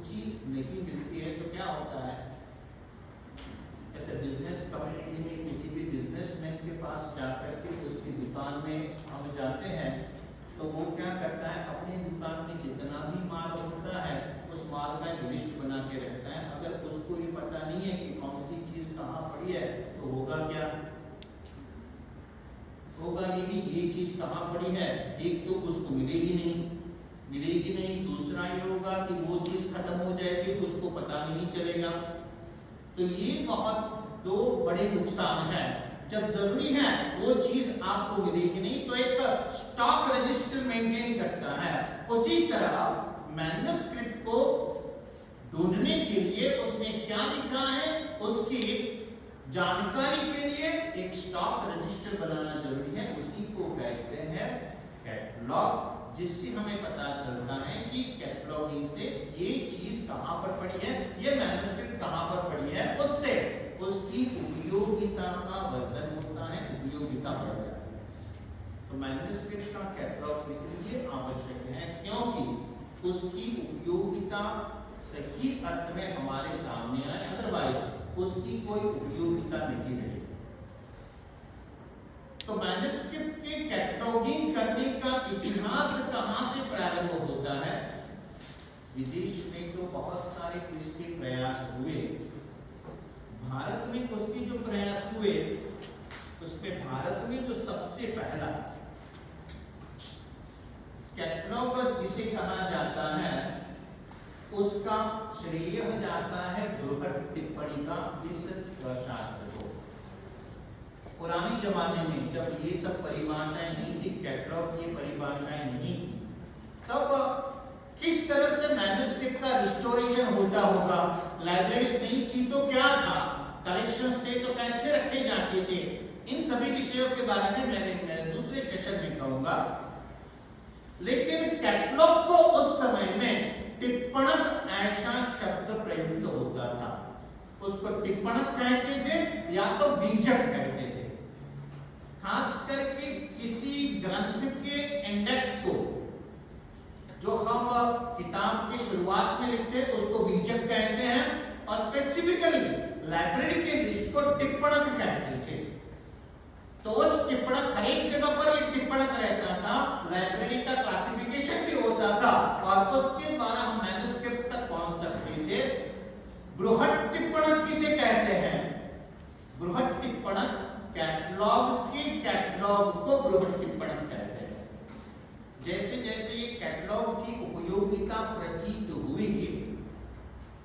सूची नहीं मिलती है तो क्या होता है, ऐसे बिजनेस कम्युनिटी में किसी भी बिजनेसमैन के पास जाकर के उसकी दुकान में हम जाते हैं तो वो क्या करता है, अपनी दुकान में जितना भी माल होता है उस माल का एक लिस्ट बना के रखता है। अगर उसको ये पता नहीं है कि कौन सी चीज कहाँ पड़ी है तो होगा क्या, होगा ये चीज कहाँ पड़ी है, एक तो उसको मिलेगी नहीं, दूसरा ये होगा कि वो चीज खत्म हो जाएगी तो उसको पता नहीं चलेगा। तो ये बहुत दो बड़े नुकसान हैं। जब जरूरी है वो चीज आपको मिलेगी नहीं तो एक स्टॉक रजिस्टर मेंटेन करता है। उसी तरह मैन्युस्क्रिप्ट को ढूंढने के लिए उसमें क्या लिखा है उसकी जानकारी के लिए एक स्टॉक रजिस्टर बनाना जरूरी है। उसी को कहते हैं कैटलॉग, जिससे हमें पता चलता है कि कैटलॉगिंग से ये चीज कहां पर पड़ी है, ये मैन्युस्क्रिप्ट कहां पर पड़ी है, उससे उसकी उपयोगिता का वर्धन होता है, उपयोगिता बढ़ जाती है। तो मैन्युस्क्रिप्ट का कैटलॉग इसलिए आवश्यक है क्योंकि उसकी उपयोगिता सही अर्थ में हमारे सामने आए, अदरवाइज उसकी कोई उपयोगिता नहीं रहेगी। तो मैन्युस्क्रिप्ट के कैटलॉगिंग करने का इतिहास कहां से प्रारंभ होता है? विदेश में तो बहुत सारे इसके प्रयास हुए, भारत में उसके जो प्रयास हुए उसमें भारत में जो सबसे पहला कैटलॉग जिसे कहा जाता है उसका श्रेय जाता है बृहद टिप्पणी का शास्त्र को। पुराने जमाने में जब ये सब परिभाषाएं नहीं थी, कैटलॉग ये परिभाषाएं नहीं थी, तब किस तरह से मैन्युस्क्रिप्ट का रिस्टोरेशन होता होगा? लाइब्रेरीज नहीं थी तो क्या था, कलेक्शंस थे तो कैसे रखे जाते थे, इन सभी विषयों के बारे में मैंने दूसरे सेशन में कहूंगा। लेकिन कैटलॉग को उस समय में टिप्पणक ऐसा शब्द प्रयुक्त होता था, उसको टिप्पणक कहते थे या तो बीजक कहते थे। खास करके किसी ग्रंथ के इंडेक्स को जो हम किताब की शुरुआत में लिखते हैं उसको बीजक कहते हैं, और स्पेसिफिकली लाइब्रेरी के लिस्ट को टिप्पणक कहते थे। तो उस टिप्पणक हर एक जगह पर एक टिप्पणक रहता था, लाइब्रेरी का क्लासिफिकेशन भी होता था और उसके द्वारा हम मैन्युस्क्रिप्ट तक पहुंच सकते थे। बृहद टिप्पणक किसे कहते हैं? बृहद टिप्पणक कैटलॉग के कैटलॉग को बृहद टिप्पणक कहते हैं। जैसे जैसे ये कैटलॉग की उपयोगिता प्रतीत हुई,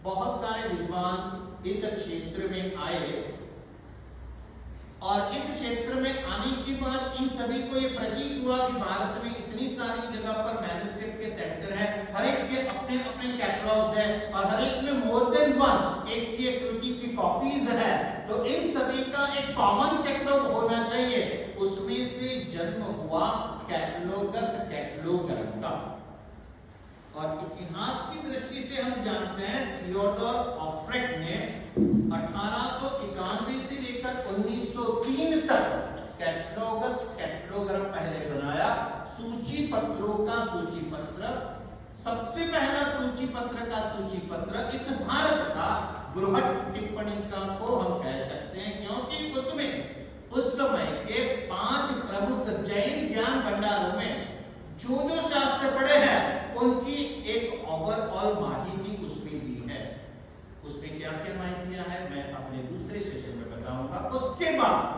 बहुत सारे विद्वान इस क्षेत्र में आए और इस क्षेत्र में आने के बाद इन सभी को ये प्रतीत हुआ कि भारत में इतनी सारी जगह पर मैन्युस्क्रिप्ट के सेंटर है, हर एक के अपने अपने कैटलॉग्स हैं और हर एक में मोर देन वन एक ये कृति की कॉपीज है। तो इन सभी का एक कॉमन कैटलॉग होना चाहिए। उसमें से जन्म हुआ कैटलोगस कैटलोगरम का। और इतिहास की दृष्टि से हम जानते हैं थियोडोर ऑफ्रेट ने 1891 से लेकर 1903 तक कैटलॉगस कैटलोगरम पहले बनाया। सूची पत्रों का सूची पत्र, सबसे पहला सूची पत्र का सूची पत्र इस भारत का बृहद टिप्पणी का को हम कह सकते हैं, क्योंकि उसमें उस समय के 5 प्रमुख जैन ज्ञान भंडारों में जो जो शास्त्र पढ़े हैं उनकी एक ओवरऑल माहिती उसमें दी है। उसमें क्या क्या माहितियां है मैं अपने दूसरे सेशन में बताऊंगा। उसके बाद